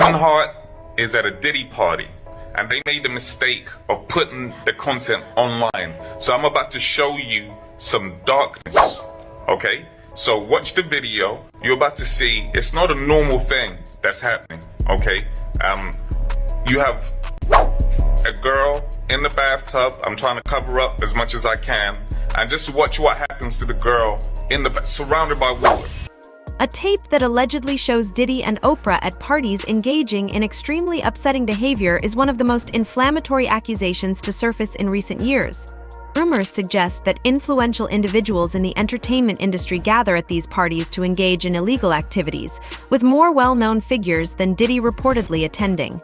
Kevin Hart is at a Diddy party, and they made the mistake of putting the content online. So I'm about to show you some darkness, okay? So watch the video. You're about to see it's not a normal thing that's happening, okay? You have a girl in the bathtub. I'm trying to cover up as much as I can, and just watch what happens to the girl in the surrounded by water. A tape that allegedly shows Diddy and Oprah at parties engaging in extremely upsetting behavior is one of the most inflammatory accusations to surface in recent years. Rumors suggest that influential individuals in the entertainment industry gather at these parties to engage in illegal activities, with more well-known figures than Diddy reportedly attending.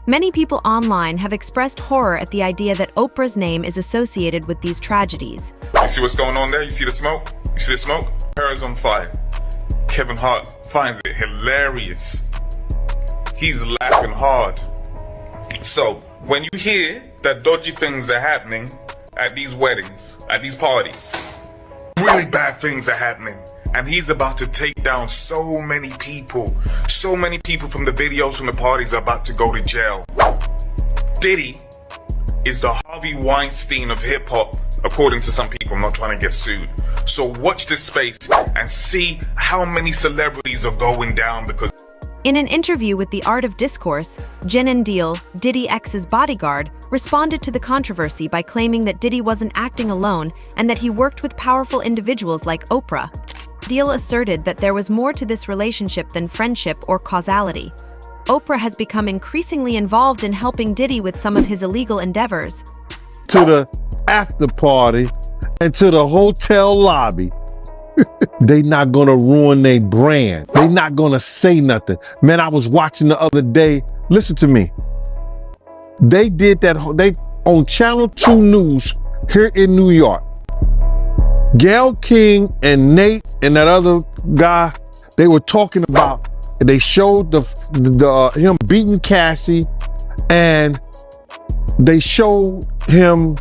Many people online have expressed horror at the idea that Oprah's name is associated with these tragedies. You see what's going on there? You see the smoke? You see the smoke? Her is on fire. Kevin Hart finds it hilarious. He's laughing hard. So, when you hear that dodgy things are happening at these weddings, at these parties, really bad things are happening, and he's about to take down so many people. So many people from the videos from the parties are about to go to jail. Diddy is the Harvey Weinstein of hip-hop, according to some people. I'm not trying to get sued. So watch this space and see how many celebrities are going down because... In an interview with The Art of Discourse, Jenan Deal, Diddy X's bodyguard, responded to the controversy by claiming that Diddy wasn't acting alone and that he worked with powerful individuals like Oprah. Deal asserted that there was more to this relationship than friendship or causality. Oprah has become increasingly involved in helping Diddy with some of his illegal endeavors. To the after party and to the hotel lobby. They not gonna ruin their brand. They not gonna say nothing. Man, I was watching the other day. Listen to me. They did that. They on Channel 2 News here in New York. Gayle King and Nate and that other guy, they were talking about. They showed him beating Cassie, and they showed him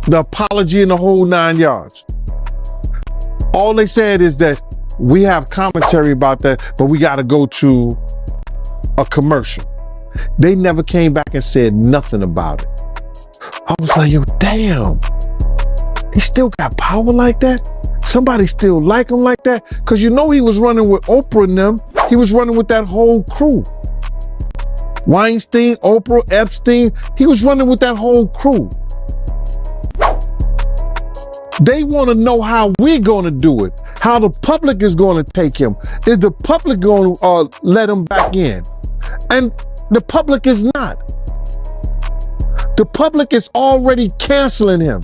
the apology in the whole 9 yards. All they said is that we have commentary about that, but we got to go to a commercial. They never came back and said nothing about it. I was like, yo, damn, he still got power like that? Somebody still like him like that? Because you know he was running with Oprah and them. He was running with that whole crew. Weinstein, Oprah, Epstein, he was running with that whole crew. They want to know how we're going to do it, how the public is going to take him. Is the public going to let him back in? And the public is not. The public is already canceling him.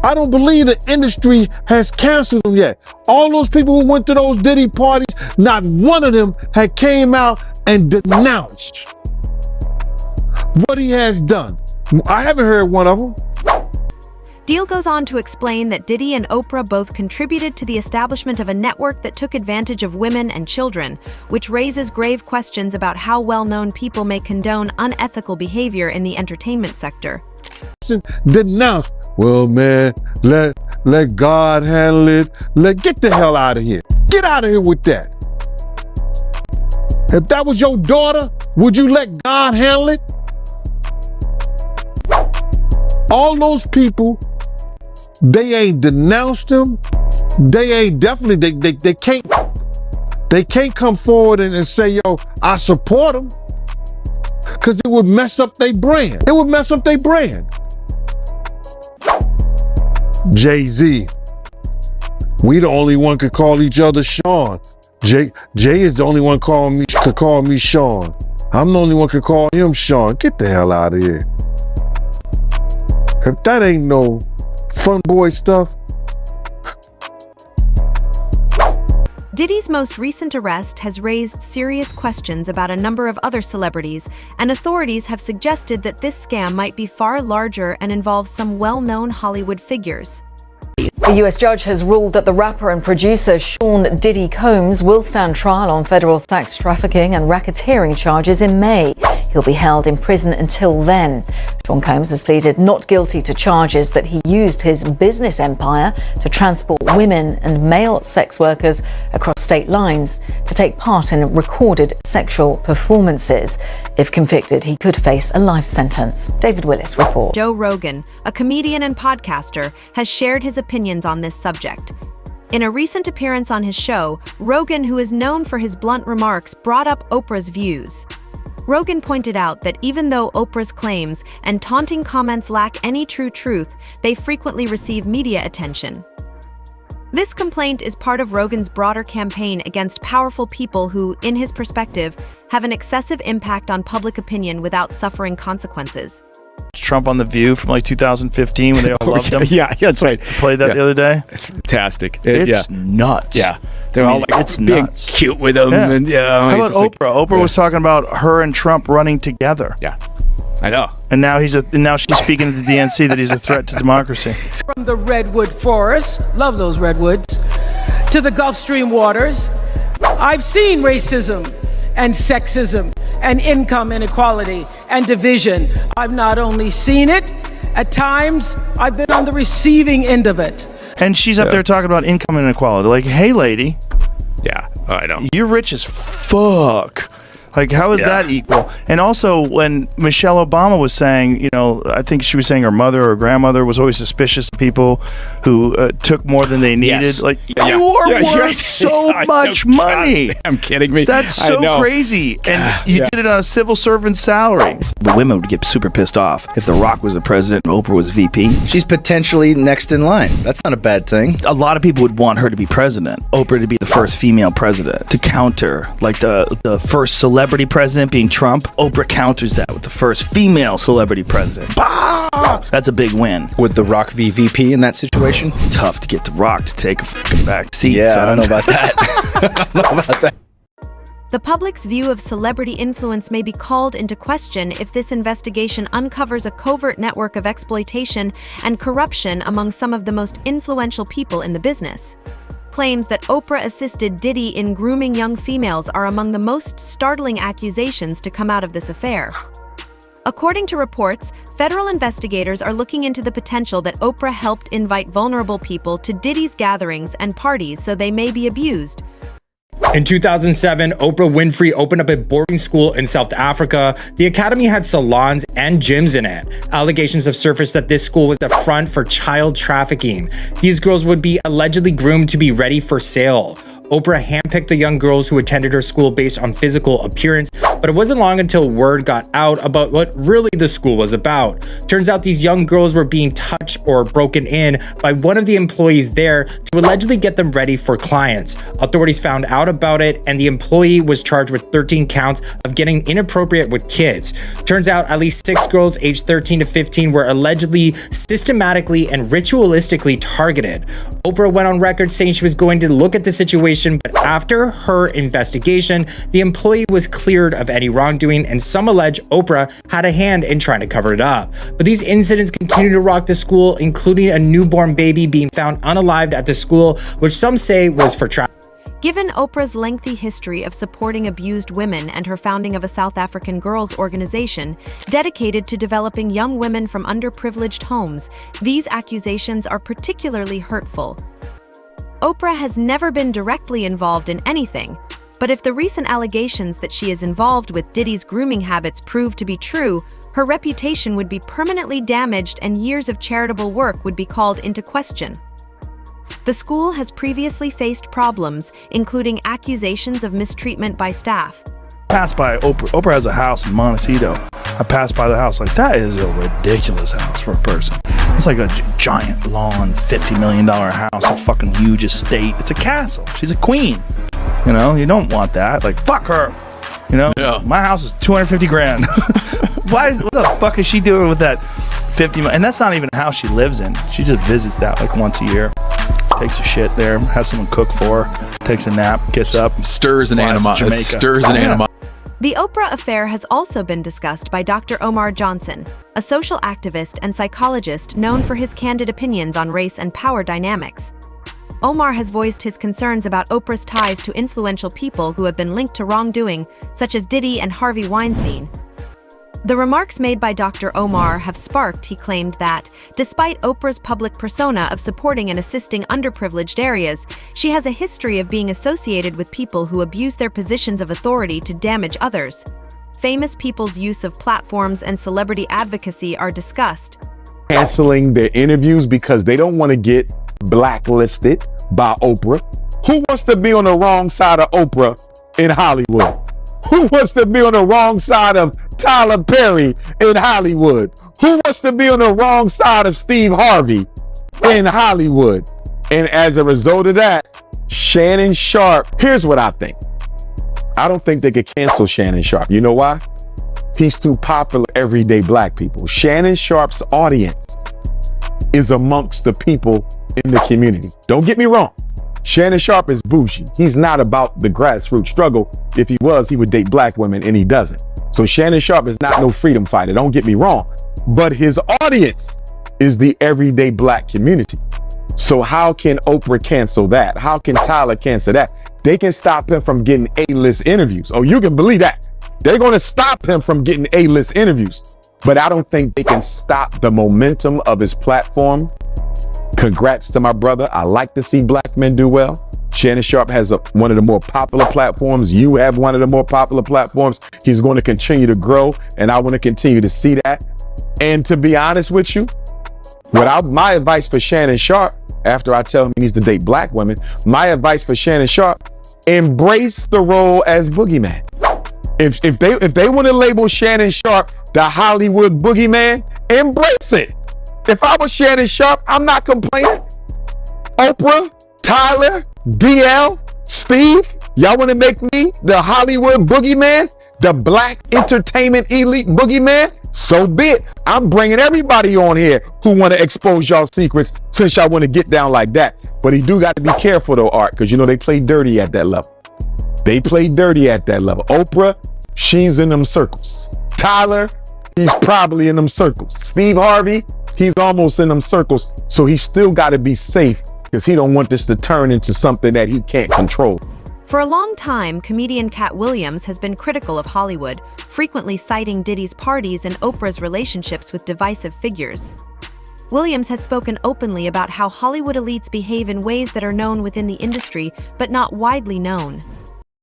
I don't believe the industry has canceled him yet. All those people who went to those Diddy parties, not one of them had came out and denounced what he has done. I haven't heard one of them. Deal goes on to explain that Diddy and Oprah both contributed to the establishment of a network that took advantage of women and children, which raises grave questions about how well-known people may condone unethical behavior in the entertainment sector. Denounce. Well, man, let God handle it. Get the hell out of here. Get out of here with that. If that was your daughter, would you let God handle it? All those people, they ain't denounced him. They ain't definitely, they can't come forward and say, yo, I support him. Because it would mess up their brand. It would mess up their brand. Jay-Z, we the only one could call each other Sean. Jay is the only one could call me Sean. I'm the only one could call him Sean. Get the hell out of here. If that ain't no fun boy stuff. Diddy's most recent arrest has raised serious questions about a number of other celebrities, and authorities have suggested that this scam might be far larger and involves some well-known Hollywood figures. A U.S. judge has ruled that the rapper and producer Sean Diddy Combs will stand trial on federal sex trafficking and racketeering charges in May. He'll be held in prison until then. Sean Combs has pleaded not guilty to charges that he used his business empire to transport women and male sex workers across state lines to take part in recorded sexual performances. If convicted, he could face a life sentence. David Willis reports. Joe Rogan, a comedian and podcaster, has shared his opinions on this subject. In a recent appearance on his show, Rogan, who is known for his blunt remarks, brought up Oprah's views. Rogan pointed out that even though Oprah's claims and taunting comments lack any true truth, they frequently receive media attention. This complaint is part of Rogan's broader campaign against powerful people who, in his perspective, have an excessive impact on public opinion without suffering consequences. Trump on The View from like 2015 when they all loved him. Yeah, that's right. Played that the other day. It's fantastic. It's nuts. Yeah. They're all like it's being nuts. cute with him. Yeah. And How about Oprah? Oprah was talking about her and Trump running together. Yeah, I know. And now now she's speaking to the DNC that he's a threat to democracy. From the redwood forest, love those redwoods, to the Gulf Stream waters, I've seen racism and sexism and income inequality and division. I've not only seen it, at times I've been on the receiving end of it. And she's up there talking about income inequality. Like, hey, lady, Yeah, I know. you're rich as fuck. Like, how is that equal? And also, when Michelle Obama was saying, I think she was saying her mother or grandmother was always suspicious of people who took more than they needed. Yes. Like, Yeah. you are Yeah, worth so I much know. money. God, I'm kidding me. That's I so know. crazy. And you did it on a civil servant's salary. The women would get super pissed off if The Rock was the president and Oprah was VP. She's potentially next in line. That's not a bad thing. A lot of people would want her to be president, Oprah to be the first female president, to counter like the first celebrity president being Trump. Oprah counters that with the first female celebrity president. Bah! That's a big win. Would The Rock be VP in that situation? Tough to get The Rock to take a fucking back seat. Yeah, son. I don't know about that. I don't know about that. The public's view of celebrity influence may be called into question if this investigation uncovers a covert network of exploitation and corruption among some of the most influential people in the business. Claims that Oprah assisted Diddy in grooming young females are among the most startling accusations to come out of this affair. According to reports, federal investigators are looking into the potential that Oprah helped invite vulnerable people to Diddy's gatherings and parties so they may be abused. In 2007, Oprah Winfrey opened up a boarding school in South Africa. The academy had salons and gyms in it. Allegations have surfaced that this school was a front for child trafficking. These girls would be allegedly groomed to be ready for sale. Oprah handpicked the young girls who attended her school based on physical appearance, but it wasn't long until word got out about what really the school was about. Turns out these young girls were being touched or broken in by one of the employees there to allegedly get them ready for clients. Authorities found out about it, and the employee was charged with 13 counts of getting inappropriate with kids. Turns out at least 6 girls aged 13 to 15 were allegedly systematically and ritualistically targeted. Oprah went on record saying she was going to look at the situation, but after her investigation, the employee was cleared of any wrongdoing, and some allege Oprah had a hand in trying to cover it up. But these incidents continue to rock the school, including a newborn baby being found unalived at the school, which some say was for trafficking. Given Oprah's lengthy history of supporting abused women and her founding of a South African girls' organization dedicated to developing young women from underprivileged homes, these accusations are particularly hurtful. Oprah has never been directly involved in anything, but if the recent allegations that she is involved with Diddy's grooming habits prove to be true, her reputation would be permanently damaged and years of charitable work would be called into question. The school has previously faced problems, including accusations of mistreatment by staff. Passed by Oprah. Oprah has a house in Montecito. I passed by the house. Like, that is a ridiculous house for a person. It's like a giant lawn, $50 million house, a fucking huge estate. It's a castle. She's a queen. You don't want that. Like, fuck her. My house is 250 grand. What the fuck is she doing with that 50 million? And that's not even a house she lives in. She just visits that like once a year. Takes a shit there, has someone cook for her, takes a nap, gets up, Stirs an animosity. Stirs an animosity. The Oprah affair has also been discussed by Dr. Omar Johnson, a social activist and psychologist known for his candid opinions on race and power dynamics. Omar has voiced his concerns about Oprah's ties to influential people who have been linked to wrongdoing, such as Diddy and Harvey Weinstein. The remarks made by Dr. Omar have sparked, he claimed that, despite Oprah's public persona of supporting and assisting underprivileged areas, she has a history of being associated with people who abuse their positions of authority to damage others. Famous people's use of platforms and celebrity advocacy are discussed. Canceling their interviews because they don't want to get blacklisted by Oprah. Who wants to be on the wrong side of Oprah in Hollywood? Who wants to be on the wrong side of Tyler Perry in Hollywood? Who wants to be on the wrong side of Steve Harvey in Hollywood? And as a result of that, Shannon Sharpe, here's what I think. I don't think they could cancel Shannon Sharpe. You know why? He's too popular everyday black people. Shannon Sharpe's audience is amongst the people in the community. Don't get me wrong. Shannon Sharpe is bougie. He's not about the grassroots struggle. If he was, he would date black women, and he doesn't. So Shannon Sharpe is not no freedom fighter. Don't get me wrong. But his audience is the everyday black community. So how can Oprah cancel that? How can Tyler cancel that? They can stop him from getting A-list interviews. Oh, you can believe that. They're going to stop him from getting A-list interviews. But I don't think they can stop the momentum of his platform. Congrats to my brother. I like to see black men do well. Shannon Sharpe has one of the more popular platforms. You have one of the more popular platforms. He's going to continue to grow, and I want to continue to see that. And to be honest with you, my advice for Shannon Sharpe, after I tell him he needs to date black women, my advice for Shannon Sharpe, embrace the role as boogeyman. If they want to label Shannon Sharpe the Hollywood boogeyman, embrace it. If I was Shannon Sharpe, I'm not complaining. Oprah, Tyler, DL, Steve, y'all want to make me the Hollywood boogeyman, the black entertainment elite boogeyman? So be it. I'm bringing everybody on here who want to expose y'all secrets since y'all want to get down like that. But he do got to be careful though, Art, because you know they play dirty at that level. They play dirty at that level. Oprah, she's in them circles. Tyler, he's probably in them circles. Steve Harvey, he's almost in them circles. So he still got to be safe because he don't want this to turn into something that he can't control. For a long time, comedian Cat Williams has been critical of Hollywood, frequently citing Diddy's parties and Oprah's relationships with divisive figures. Williams has spoken openly about how Hollywood elites behave in ways that are known within the industry, but not widely known.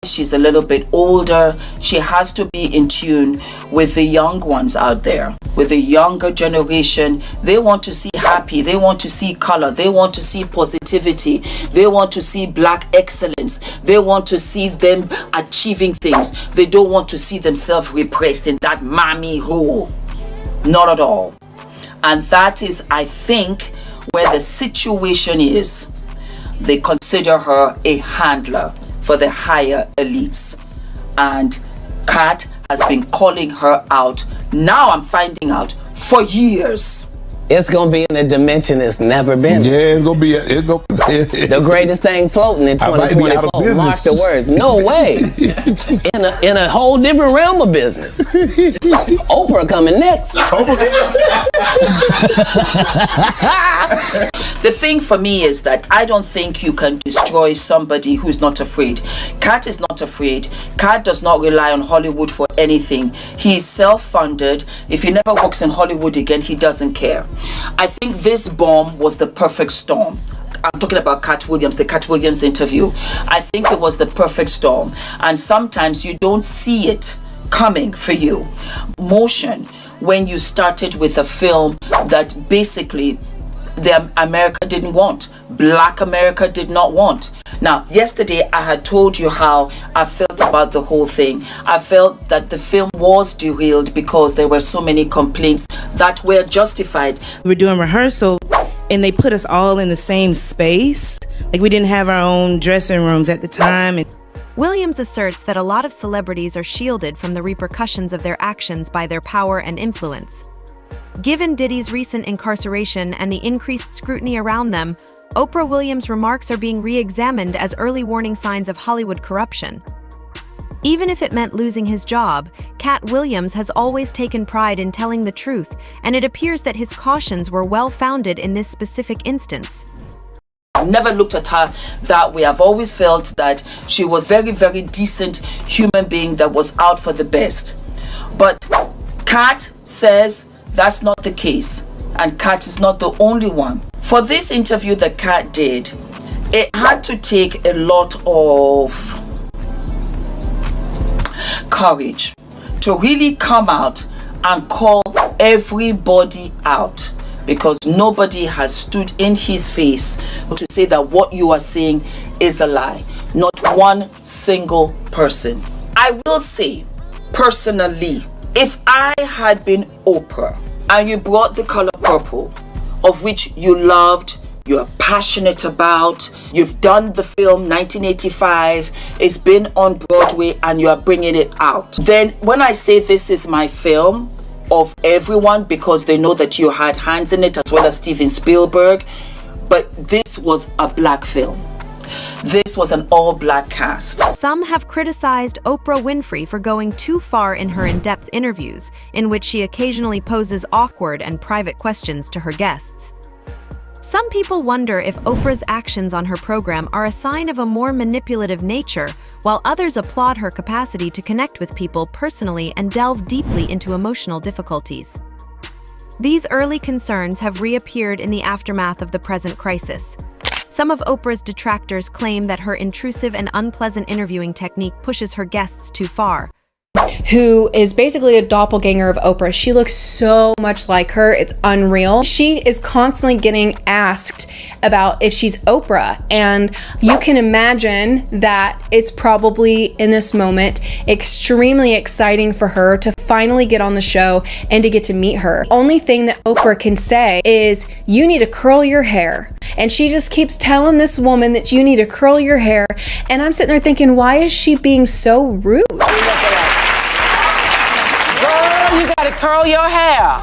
She's a little bit older. She has to be in tune with the young ones out there, with the younger generation. They want to see happy. They want to see color. They want to see positivity. They want to see black excellence. They want to see them achieving things. They don't want to see themselves repressed in that mommy hole. Not at all. And that is, I think, where the situation is. They consider her a handler for the higher elites, and Kat has been calling her out. Now I'm finding out for years. It's gonna be in a dimension it's never been. Yeah, it's gonna be the greatest thing floating in 2024. Mark the words. No way. in a whole different realm of business. Oprah coming next. The thing for me is that I don't think you can destroy somebody who's not afraid. Kat is not afraid. Kat does not rely on Hollywood for anything. He is self-funded. If he never works in Hollywood again, he doesn't care. I think this bomb was the perfect storm. I'm talking about Cat Williams, the Cat Williams interview. I think it was the perfect storm. And sometimes you don't see it coming for you. Motion, when you started with a film that basically the America didn't want, Black America did not want. Now, yesterday I had told you how I felt about the whole thing. I felt that the film was derailed because there were so many complaints that were justified. We were doing rehearsal and they put us all in the same space. Like we didn't have our own dressing rooms at the time. Williams asserts that a lot of celebrities are shielded from the repercussions of their actions by their power and influence. Given Diddy's recent incarceration and the increased scrutiny around them, Oprah Williams' remarks are being re-examined as early warning signs of Hollywood corruption. Even if it meant losing his job, Cat Williams has always taken pride in telling the truth, and it appears that his cautions were well-founded in this specific instance. I've never looked at her that way. I've always felt that she was very, very decent human being that was out for the best. But Kat says that's not the case, and Kat is not the only one. For this interview that Kat did, it had to take a lot of courage to really come out and call everybody out, because nobody has stood in his face to say that what you are saying is a lie. Not one single person. I will say, personally, if I had been Oprah and you brought the color purple, of which you loved, you're passionate about, you've done the film 1985, it's been on Broadway and you are bringing it out, then when I say this is my film of everyone, because they know that you had hands in it as well as Steven Spielberg, but this was a black film. This was an all-black cast. Some have criticized Oprah Winfrey for going too far in her in-depth interviews, in which she occasionally poses awkward and private questions to her guests. Some people wonder if Oprah's actions on her program are a sign of a more manipulative nature, while others applaud her capacity to connect with people personally and delve deeply into emotional difficulties. These early concerns have reappeared in the aftermath of the present crisis. Some of Oprah's detractors claim that her intrusive and unpleasant interviewing technique pushes her guests too far. Who is basically a doppelganger of Oprah. She looks so much like her, it's unreal. She is constantly getting asked about if she's Oprah, and you can imagine that it's probably in this moment extremely exciting for her to finally get on the show and to get to meet her. Only thing that Oprah can say is, you need to curl your hair. And she just keeps telling this woman that you need to curl your hair, and I'm sitting there thinking, why is she being so rude? Girl, you gotta curl your hair.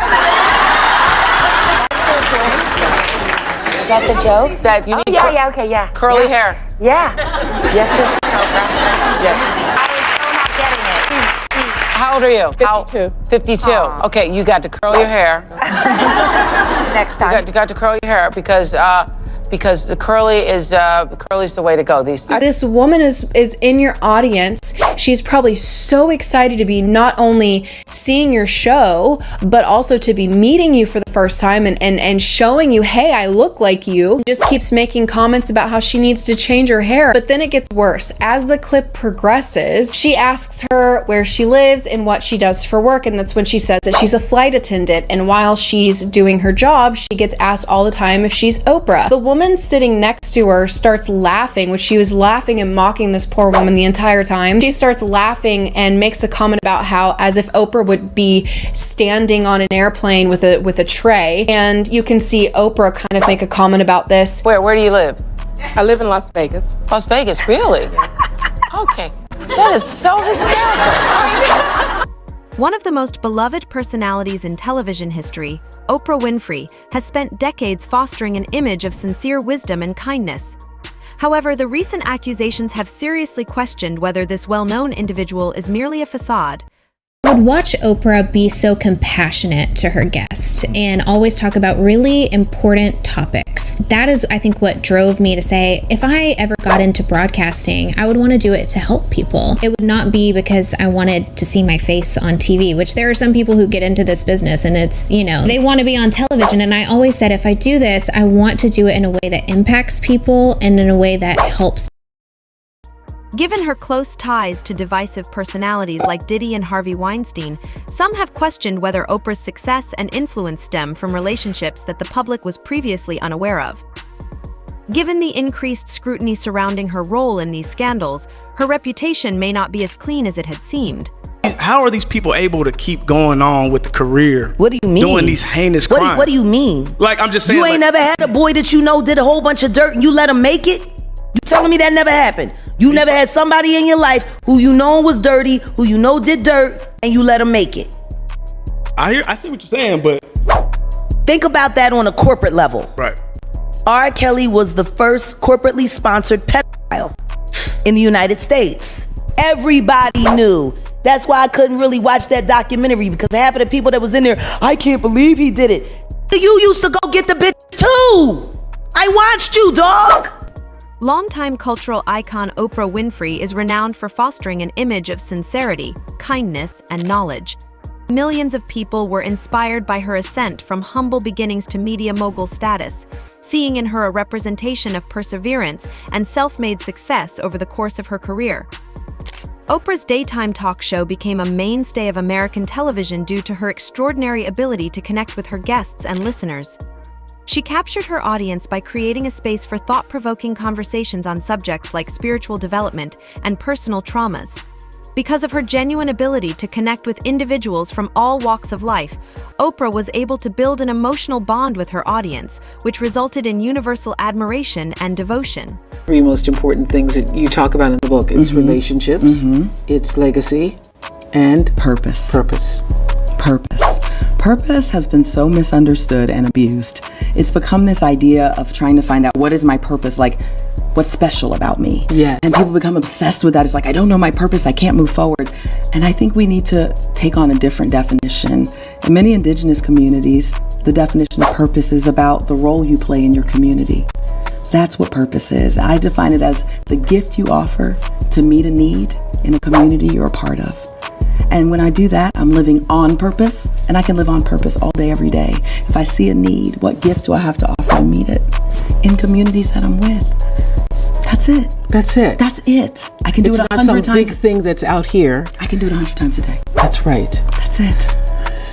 Is that the joke? That you need yeah. curly hair. Yeah. Yes, you're Oprah. Yes. I was so not getting it. How old are you? 52. 52. Aww. Okay, you got to curl your hair. Next time. You got to curl your hair because the curly's the way to go these days. This woman is in your audience. She's probably so excited to be not only seeing your show, but also to be meeting you for the first time and showing you, hey, I look like you. Just keeps making comments about how she needs to change her hair. But then it gets worse. As the clip progresses, she asks her where she lives and what she does for work. And that's when she says that she's a flight attendant. And while she's doing her job, she gets asked all the time if she's Oprah. The woman sitting next to her starts laughing, which she was laughing and mocking this poor woman the entire time. She starts laughing and makes a comment about how as if Oprah would be standing on an airplane with a tray. And you can see Oprah kind of make a comment about this. Where do you live? I live in Las Vegas. Las Vegas, really? Okay. That is so hysterical. One of the most beloved personalities in television history, Oprah Winfrey, has spent decades fostering an image of sincere wisdom and kindness. However, the recent accusations have seriously questioned whether this well-known individual is merely a facade. I would watch Oprah be so compassionate to her guests and always talk about really important topics. That is, I think, what drove me to say, if I ever got into broadcasting, I would want to do it to help people. It would not be because I wanted to see my face on TV, which there are some people who get into this business and it's, they want to be on television. And I always said, if I do this, I want to do it in a way that impacts people and in a way that helps. Given her close ties to divisive personalities like Diddy and Harvey Weinstein, some have questioned whether Oprah's success and influence stem from relationships that the public was previously unaware of. Given the increased scrutiny surrounding her role in these scandals, her reputation may not be as clean as it had seemed. How are these people able to keep going on with the career? What do you mean? Doing these heinous crimes? What do you mean? Like, I'm just saying. You ain't never had a boy that you know did a whole bunch of dirt and you let him make it? You telling me that never happened? You never had somebody in your life who you know was dirty, who you know did dirt, and you let them make it? I see what you're saying, but think about that on a corporate level. Right. R. Kelly was the first corporately sponsored pedophile in the United States. Everybody knew. That's why I couldn't really watch that documentary, because half of the people that was in there, I can't believe he did it. You used to go get the bitch too. I watched you, dog. Longtime cultural icon Oprah Winfrey is renowned for fostering an image of sincerity, kindness, and knowledge. Millions of people were inspired by her ascent from humble beginnings to media mogul status, seeing in her a representation of perseverance and self-made success over the course of her career. Oprah's daytime talk show became a mainstay of American television due to her extraordinary ability to connect with her guests and listeners. She captured her audience by creating a space for thought-provoking conversations on subjects like spiritual development and personal traumas. Because of her genuine ability to connect with individuals from all walks of life, Oprah was able to build an emotional bond with her audience, which resulted in universal admiration and devotion. Three most important things that you talk about in the book is relationships, it's legacy, and purpose. Purpose. Purpose has been so misunderstood and abused. It's become this idea of trying to find out what is my purpose, like what's special about me. Yes. And people become obsessed with that. It's like, I don't know my purpose, I can't move forward. And I think we need to take on a different definition. In many indigenous communities, the definition of purpose is about the role you play in your community. That's what purpose is. I define it as the gift you offer to meet a need in a community you're a part of. And when I do that, I'm living on purpose, and I can live on purpose all day, every day. If I see a need, what gift do I have to offer to meet it? In communities that I'm with. That's it. That's it. That's it. I can do It's it not 100 some times. big thing that's out here. I can do it 100 times a day. That's right. That's it.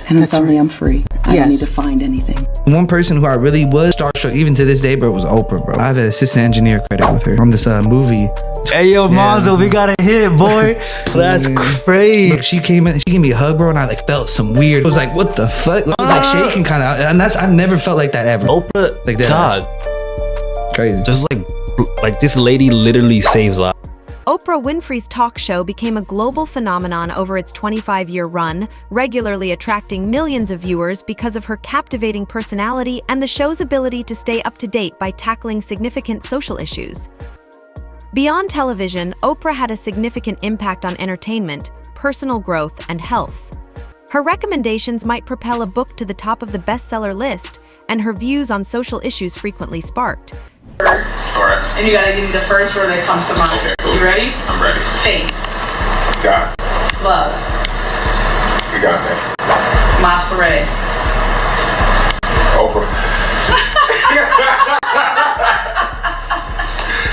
And suddenly I'm free. I don't need to find anything. One person who I really was starstruck, even to this day, bro, was Oprah, bro. I have an assistant engineer credit with her from this movie. Hey, yo, Monzo, we got a hit, boy. That's crazy. Like, she came in, she gave me a hug, bro, and I like felt some weird. I was like, what the fuck? I was like shaking kind of, and I've never felt like that ever. Oprah, like that. God, crazy. Just like this lady literally saves lives. Oprah Winfrey's talk show became a global phenomenon over its 25-year run, regularly attracting millions of viewers because of her captivating personality and the show's ability to stay up to date by tackling significant social issues. Beyond television, Oprah had a significant impact on entertainment, personal growth, and health. Her recommendations might propel a book to the top of the bestseller list, and her views on social issues frequently sparked. Alright. And you gotta give me the first word that comes to mind. Okay, cool. You ready? I'm ready. Fame. Got it. Love. We got that. Masquerade. Oprah.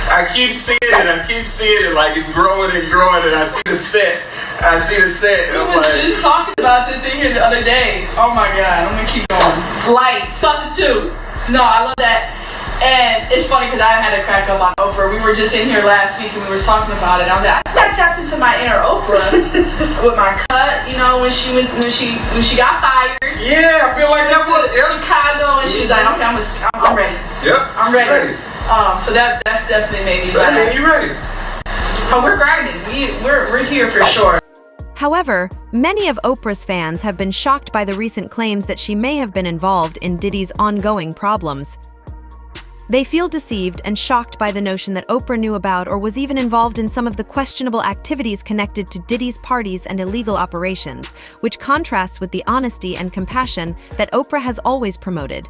I keep seeing it like it's growing and growing, and I see the set. We was just talking about this in here the other day. Oh my god, I'm gonna keep going. Light. Thought the two. No, I love that. And it's funny because I had to crack up on Oprah. We were just in here last week and we were talking about it. I was like, I tapped into my inner Oprah with my cut. You know, when she got fired. Yeah, I feel like that was Chicago, and she was like, okay, I'm ready. Yep. I'm ready. So that definitely made me. So that made you ready. Oh, we're grinding. We're here for sure. However, many of Oprah's fans have been shocked by the recent claims that she may have been involved in Diddy's ongoing problems. They feel deceived and shocked by the notion that Oprah knew about or was even involved in some of the questionable activities connected to Diddy's parties and illegal operations, which contrasts with the honesty and compassion that Oprah has always promoted.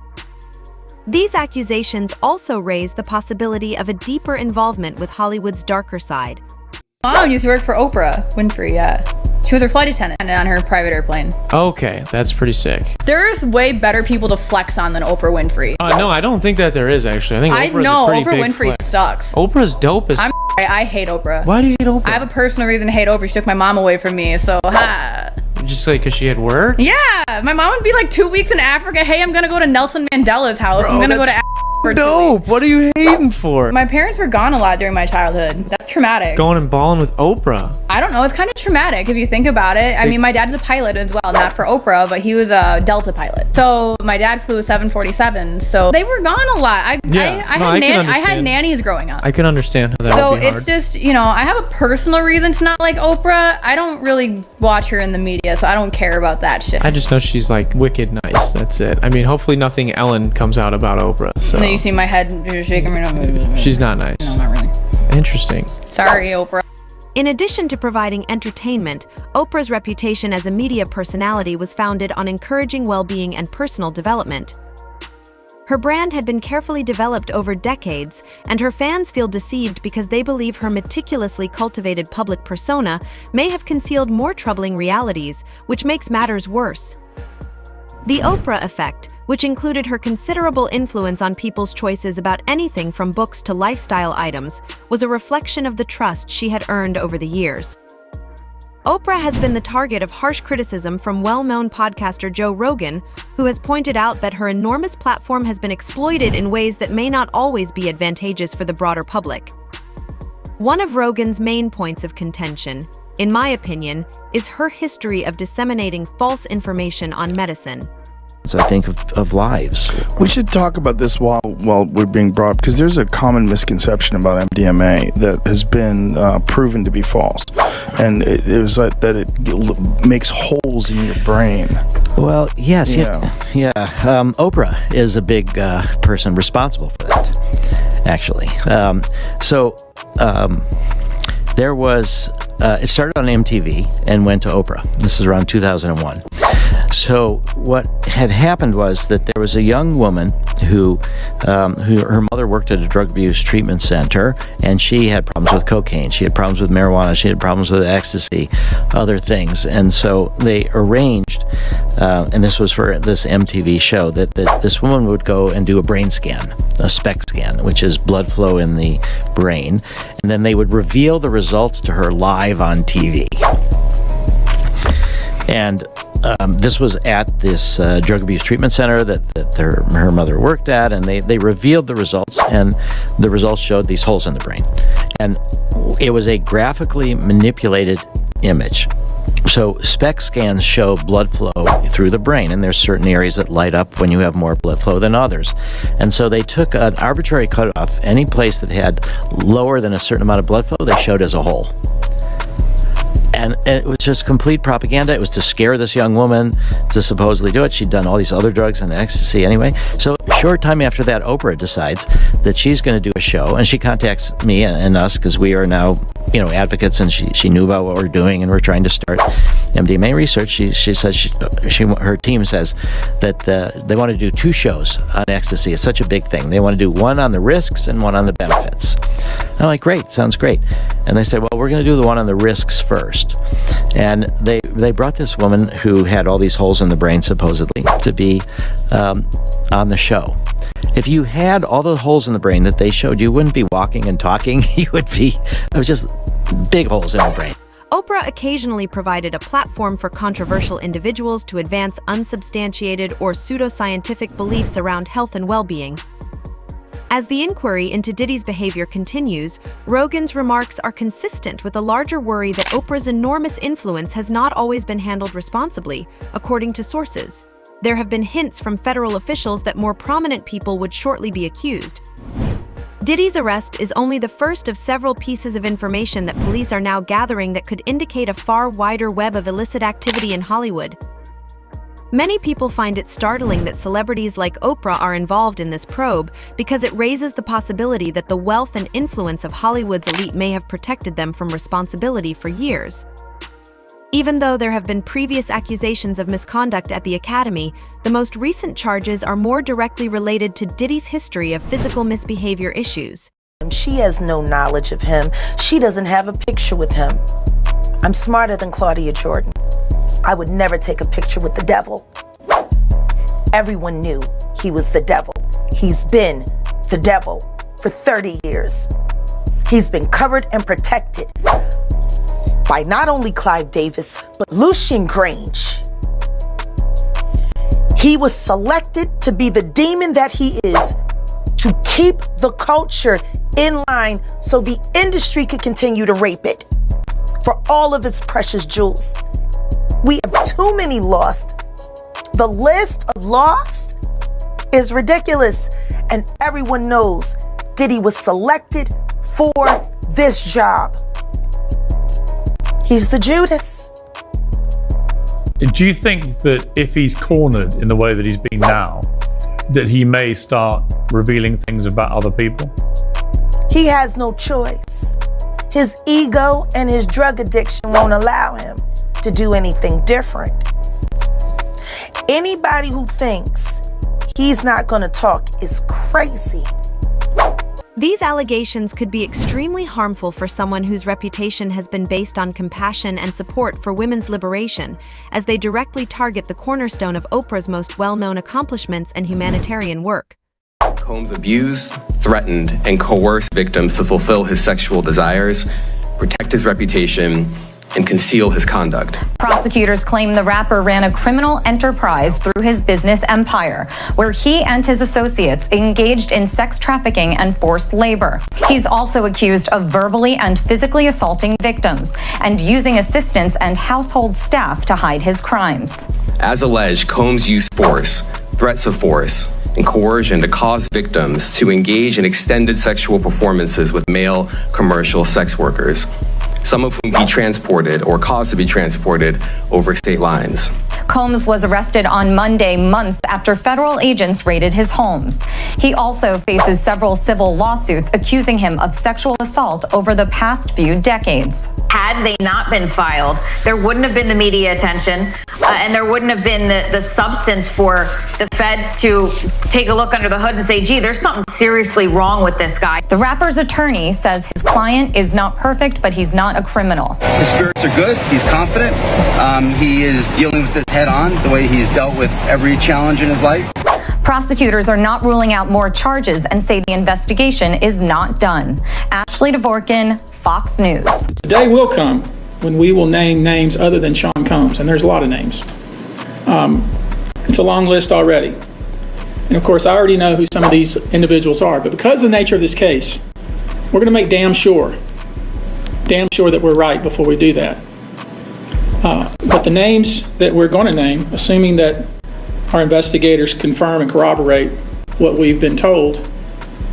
These accusations also raise the possibility of a deeper involvement with Hollywood's darker side. Mom used to work for Oprah Winfrey, yeah. She was her flight attendant on her private airplane. Okay, that's pretty sick. There's way better people to flex on than Oprah Winfrey. No, I don't think that there is, actually. I think Oprah's know, a pretty Oprah big Winfrey flex. sucks. Oprah's dope as I hate Oprah. Why do you hate Oprah? I have a personal reason to hate Oprah. She took my mom away from me, so ha. Just like because she had work? Yeah, my mom would be like 2 weeks in Africa. Hey, I'm gonna go to Nelson Mandela's house. Bro, I'm gonna go to Africa for 2 weeks. Dope. What are you hating for? My parents were gone a lot during my childhood. That's traumatic. Going and balling with Oprah. I don't know. It's kind of traumatic if you think about it. I mean, my dad's a pilot as well, not for Oprah, but he was a Delta pilot. So my dad flew a 747. So they were gone a lot. I had nannies growing up. I can understand how that So would be hard. it's just, you know, I have a personal reason to not like Oprah. I don't really watch her in the media, so I don't care about that shit. I just know she's like wicked nice. That's it. I mean, hopefully nothing Ellen comes out about Oprah. So No, you see my head shaking me. she's not nice. No, not really. Interesting. Sorry, Oprah. In addition to providing entertainment, Oprah's reputation as a media personality was founded on encouraging well-being and personal development. Her brand had been carefully developed over decades, and her fans feel deceived because they believe her meticulously cultivated public persona may have concealed more troubling realities, which makes matters worse. The Oprah effect, which included her considerable influence on people's choices about anything from books to lifestyle items, was a reflection of the trust she had earned over the years. Oprah has been the target of harsh criticism from well-known podcaster Joe Rogan, who has pointed out that her enormous platform has been exploited in ways that may not always be advantageous for the broader public. One of Rogan's main points of contention, in my opinion, is her history of disseminating false information on medicine. I think of lives. We should talk about this while we're being brought up, because there's a common misconception about MDMA that has been proven to be false, and it was like that it makes holes in your brain. Well, yes, Oprah is a big person responsible for that, actually. There was it started on MTV and went to Oprah. This is around 2001. So what had happened was that there was a young woman who her mother worked at a drug abuse treatment center, and she had problems with cocaine, she had problems with marijuana, she had problems with ecstasy, other things. And so they arranged, and this was for this MTV show, that this woman would go and do a brain scan, a SPECT scan, which is blood flow in the brain, and then they would reveal the results to her live on TV. And this was at this drug abuse treatment center that her mother worked at, and they revealed the results, and the results showed these holes in the brain. And it was a graphically manipulated image. So SPECT scans show blood flow through the brain, and there's certain areas that light up when you have more blood flow than others. And so they took an arbitrary cutoff. Any place that had lower than a certain amount of blood flow, they showed as a hole. And it was just complete propaganda. It was to scare this young woman to supposedly do it. She'd done all these other drugs and ecstasy anyway. So a short time after that, Oprah decides that she's going to do a show, and she contacts me and us because we are now, advocates, and she knew about what we're doing, and we're trying to start MDMA research. She says her team says that they want to do 2 shows on ecstasy. It's such a big thing. They want to do one on the risks and one on the benefits. I'm like, great, sounds great. And they say, well, we're going to do the one on the risks first. And they brought this woman who had all these holes in the brain, supposedly, to be on the show. If you had all those holes in the brain that they showed, you wouldn't be walking and talking. It was just big holes in the brain. Oprah occasionally provided a platform for controversial individuals to advance unsubstantiated or pseudoscientific beliefs around health and well-being. As the inquiry into Diddy's behavior continues, Rogan's remarks are consistent with a larger worry that Oprah's enormous influence has not always been handled responsibly, according to sources. There have been hints from federal officials that more prominent people would shortly be accused. Diddy's arrest is only the first of several pieces of information that police are now gathering that could indicate a far wider web of illicit activity in Hollywood. Many people find it startling that celebrities like Oprah are involved in this probe because it raises the possibility that the wealth and influence of Hollywood's elite may have protected them from responsibility for years. Even though there have been previous accusations of misconduct at the Academy, the most recent charges are more directly related to Diddy's history of physical misbehavior issues. She has no knowledge of him. She doesn't have a picture with him. I'm smarter than Claudia Jordan. I would never take a picture with the devil. Everyone knew he was the devil. He's been the devil for 30 years. He's been covered and protected by not only Clive Davis, but Lucien Grange. He was selected to be the demon that he is, to keep the culture in line so the industry could continue to rape it for all of its precious jewels. We have too many lost. The list of lost is ridiculous, and everyone knows Diddy was selected for this job. He's the Judas. Do you think that if he's cornered in the way that he's been now, that he may start revealing things about other people? He has no choice. His ego and his drug addiction won't allow him to do anything different. Anybody who thinks he's not gonna talk is crazy. These allegations could be extremely harmful for someone whose reputation has been based on compassion and support for women's liberation, as they directly target the cornerstone of Oprah's most well-known accomplishments and humanitarian work. Combs abused, threatened, and coerced victims to fulfill his sexual desires, protect his reputation, and conceal his conduct. Prosecutors claim the rapper ran a criminal enterprise through his business empire, where he and his associates engaged in sex trafficking and forced labor. He's also accused of verbally and physically assaulting victims and using assistants and household staff to hide his crimes. As alleged, Combs used force, threats of force, and coercion to cause victims to engage in extended sexual performances with male commercial sex workers, some of whom he transported or caused to be transported over state lines. Combs was arrested on Monday, months after federal agents raided his homes. He also faces several civil lawsuits accusing him of sexual assault over the past few decades. Had they not been filed, there wouldn't have been the media attention, and there wouldn't have been the substance for the feds to take a look under the hood and say, gee, there's something seriously wrong with this guy. The rapper's attorney says his client is not perfect, but he's not a criminal. His spirits are good. He's confident. He is dealing with this head on, the way he's dealt with every challenge in his life. Prosecutors are not ruling out more charges and say the investigation is not done. Ashley Dvorkin, Fox News. The day will come when we will name names other than Sean Combs, and there's a lot of names. It's a long list already. And of course, I already know who some of these individuals are, but because of the nature of this case, we're gonna make damn sure that we're right before we do that. But the names that we're gonna name, assuming that our investigators confirm and corroborate what we've been told,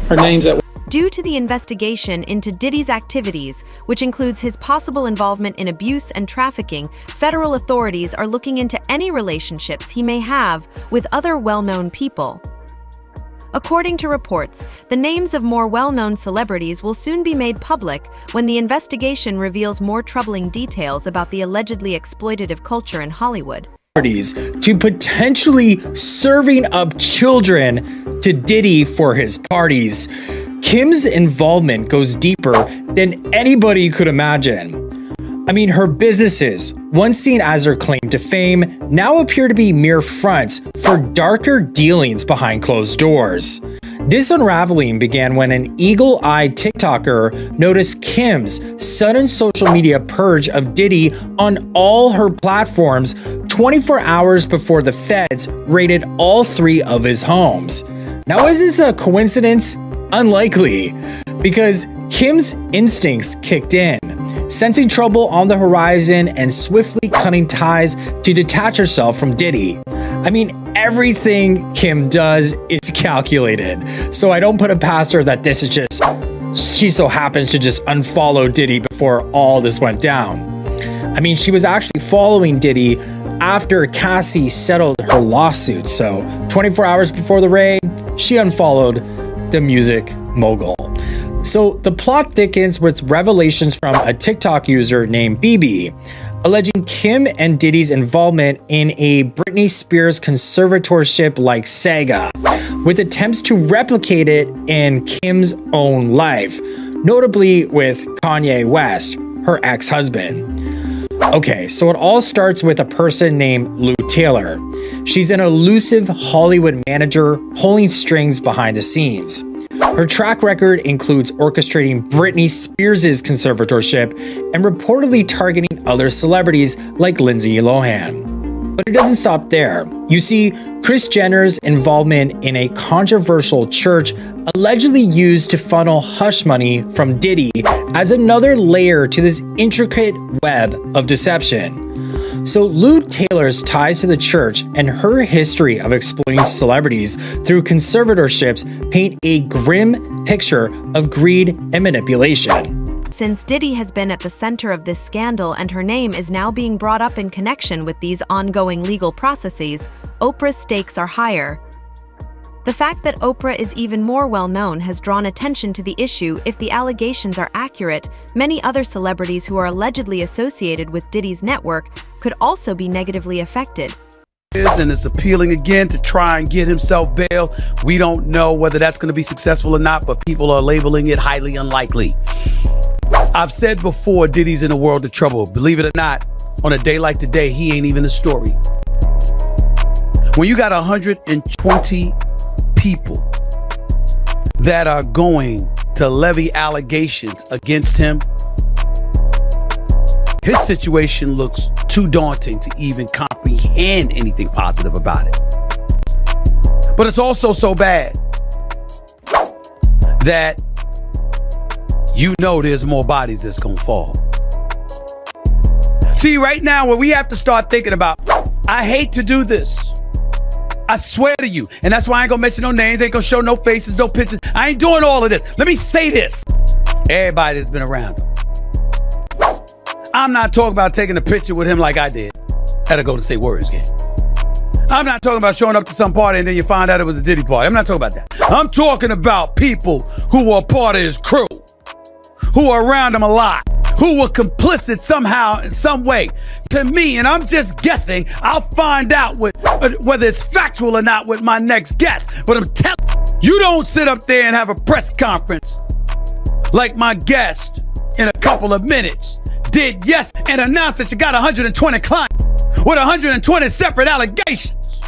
are names that... Due to the investigation into Diddy's activities, which includes his possible involvement in abuse and trafficking, federal authorities are looking into any relationships he may have with other well-known people. According to reports, the names of more well-known celebrities will soon be made public when the investigation reveals more troubling details about the allegedly exploitative culture in Hollywood. To potentially serving up children to Diddy for his parties. Kim's involvement goes deeper than anybody could imagine. I mean, her businesses, once seen as her claim to fame, now appear to be mere fronts for darker dealings behind closed doors. This unraveling began when an eagle-eyed TikToker noticed Kim's sudden social media purge of Diddy on all her platforms 24 hours before the feds raided all 3 of his homes. Now, is this a coincidence? Unlikely, because Kim's instincts kicked in, sensing trouble on the horizon and swiftly cutting ties to detach herself from Diddy. I mean, everything Kim does is calculated, so I don't put it past her that this is just, she so happens to just unfollow Diddy before all this went down. I mean, she was actually following Diddy after Cassie settled her lawsuit, so 24 hours before the raid, she unfollowed the music mogul. So the plot thickens with revelations from a TikTok user named BB, alleging Kim and Diddy's involvement in a Britney Spears conservatorship-like saga, with attempts to replicate it in Kim's own life, notably with Kanye West, her ex-husband. Okay, so it all starts with a person named Lou Taylor. She's an elusive Hollywood manager pulling strings behind the scenes. Her track record includes orchestrating Britney Spears' conservatorship and reportedly targeting other celebrities like Lindsay Lohan. But it doesn't stop there. You see, Kris Jenner's involvement in a controversial church allegedly used to funnel hush money from Diddy as another layer to this intricate web of deception. So Lou Taylor's ties to the church and her history of exploiting celebrities through conservatorships paint a grim picture of greed and manipulation. Since Diddy has been at the center of this scandal and her name is now being brought up in connection with these ongoing legal processes, Oprah's stakes are higher. The fact that Oprah is even more well-known has drawn attention to the issue. If the allegations are accurate, many other celebrities who are allegedly associated with Diddy's network could also be negatively affected. and is appealing again to try and get himself bail. We don't know whether that's going to be successful or not, but people are labeling it highly unlikely. I've said before, Diddy's in a world of trouble. Believe it or not, on a day like today, he ain't even a story. When you got 120 people that are going to levy allegations against him, his situation looks too daunting to even comprehend anything positive about it. But it's also so bad that you know there's more bodies that's gonna fall. See, right now, what we have to start thinking about, I hate to do this. I swear to you. And that's why I ain't gonna mention no names, ain't gonna show no faces, no pictures. I ain't doing all of this. Let me say this. Everybody that's been around him. I'm not talking about taking a picture with him like I did at a Golden State Warriors game. I'm not talking about showing up to some party and then you find out it was a Diddy party. I'm not talking about that. I'm talking about people who were part of his crew, who were around him a lot, who were complicit somehow, in some way. To me, and I'm just guessing, I'll find out whether it's factual or not with my next guest. But I'm telling you, don't sit up there and have a press conference like my guest in a couple of minutes did and announced that you got 120 clients with 120 separate allegations.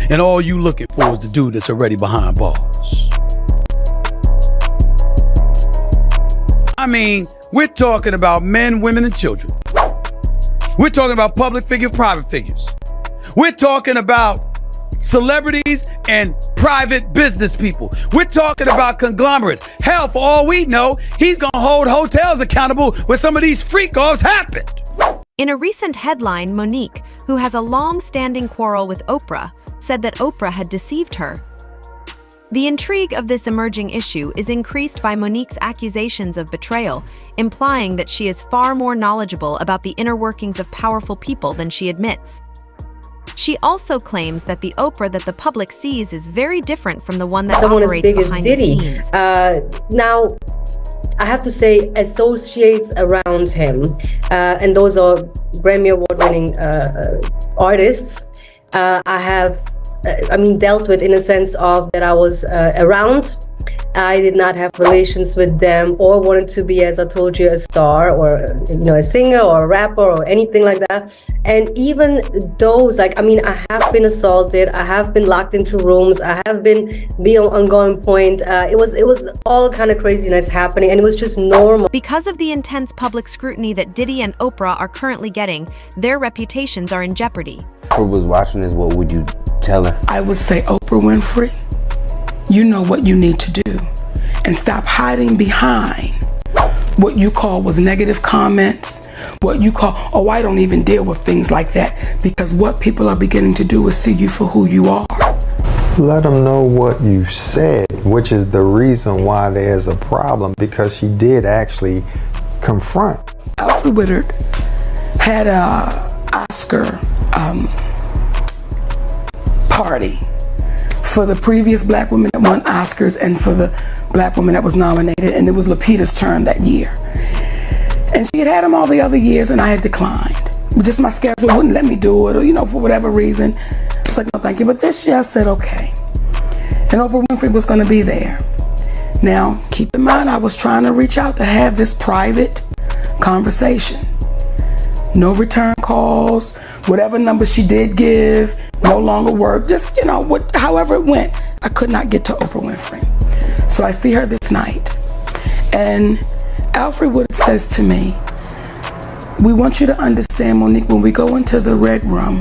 And all you looking for is the dude that's already behind bars. I mean, we're talking about men, women, and children. We're talking about public figures, private figures. We're talking about celebrities and private business people. We're talking about conglomerates. Hell, for all we know, he's gonna hold hotels accountable where some of these freak-offs happened. In a recent headline, Monique, who has a long-standing quarrel with Oprah, said that Oprah had deceived her. The intrigue of this emerging issue is increased by Monique's accusations of betrayal, implying that she is far more knowledgeable about the inner workings of powerful people than she admits. She also claims that the Oprah that the public sees is very different from the one that operates behind the scenes. Now, I have to say, associates around him, and those are Grammy Award-winning artists, I have dealt with in a sense of that I was around. I did not have relations with them or wanted to be, as I told you, a star or, a singer or a rapper or anything like that. And even those, I have been assaulted. I have been locked into rooms. I have been on ongoing point. It was all kind of craziness happening, and it was just normal. Because of the intense public scrutiny that Diddy and Oprah are currently getting, their reputations are in jeopardy. Oprah was watching this, what would you tell her? I would say, Oprah Winfrey, you know what you need to do, and stop hiding behind what you call was negative comments, what you call, oh, I don't even deal with things like that, because what people are beginning to do is see you for who you are. Let them know what you said, which is the reason why there's a problem, because she did actually confront. Alfred Woodard had a Oscar party for the previous black woman that won Oscars and for the black woman that was nominated, and it was Lupita's turn that year. And she had him all the other years, and I had declined. Just my schedule wouldn't let me do it, or for whatever reason. I was like, no, thank you. But this year I said, okay. And Oprah Winfrey was going to be there. Now, keep in mind, I was trying to reach out to have this private conversation. No return calls, whatever number she did give, no longer work, just, however it went. I could not get to Oprah Winfrey. So I see her this night. And Alfred Wood says to me, we want you to understand, Monique, when we go into the red room,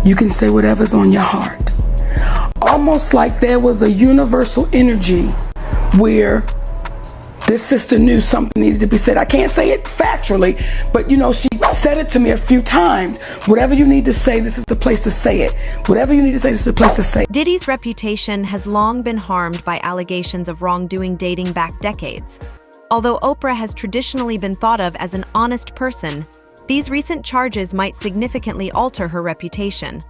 you can say whatever's on your heart. Almost like there was a universal energy where this sister knew something needed to be said. I can't say it factually, but she said it to me a few times. Whatever you need to say, this is the place to say it. Whatever you need to say, this is the place to say it. Diddy's reputation has long been harmed by allegations of wrongdoing dating back decades. Although Oprah has traditionally been thought of as an honest person, these recent charges might significantly alter her reputation.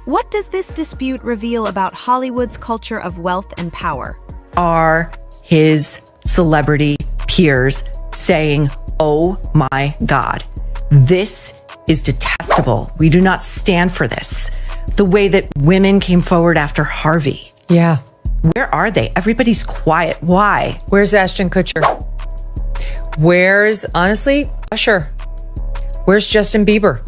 What does this dispute reveal about Hollywood's culture of wealth and power? Are his celebrity peers saying, oh my God, this is detestable. We do not stand for this. The way that women came forward after Harvey. Yeah. Where are they? Everybody's quiet. Why? Where's Ashton Kutcher? Where's, honestly, Usher? Where's Justin Bieber?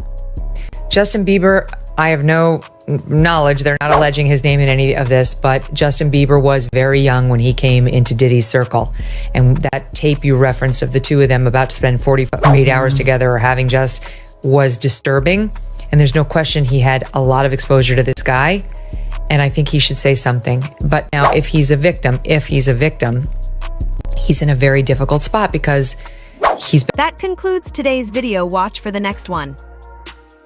Justin Bieber, I have no knowledge. They're not alleging his name in any of this, but Justin Bieber was very young when he came into Diddy's circle. And that tape you referenced of the two of them about to spend 48 hours together or having just was disturbing. And there's no question he had a lot of exposure to this guy. And I think he should say something. But now if he's a victim, he's in a very difficult spot because he's... That concludes today's video. Watch for the next one.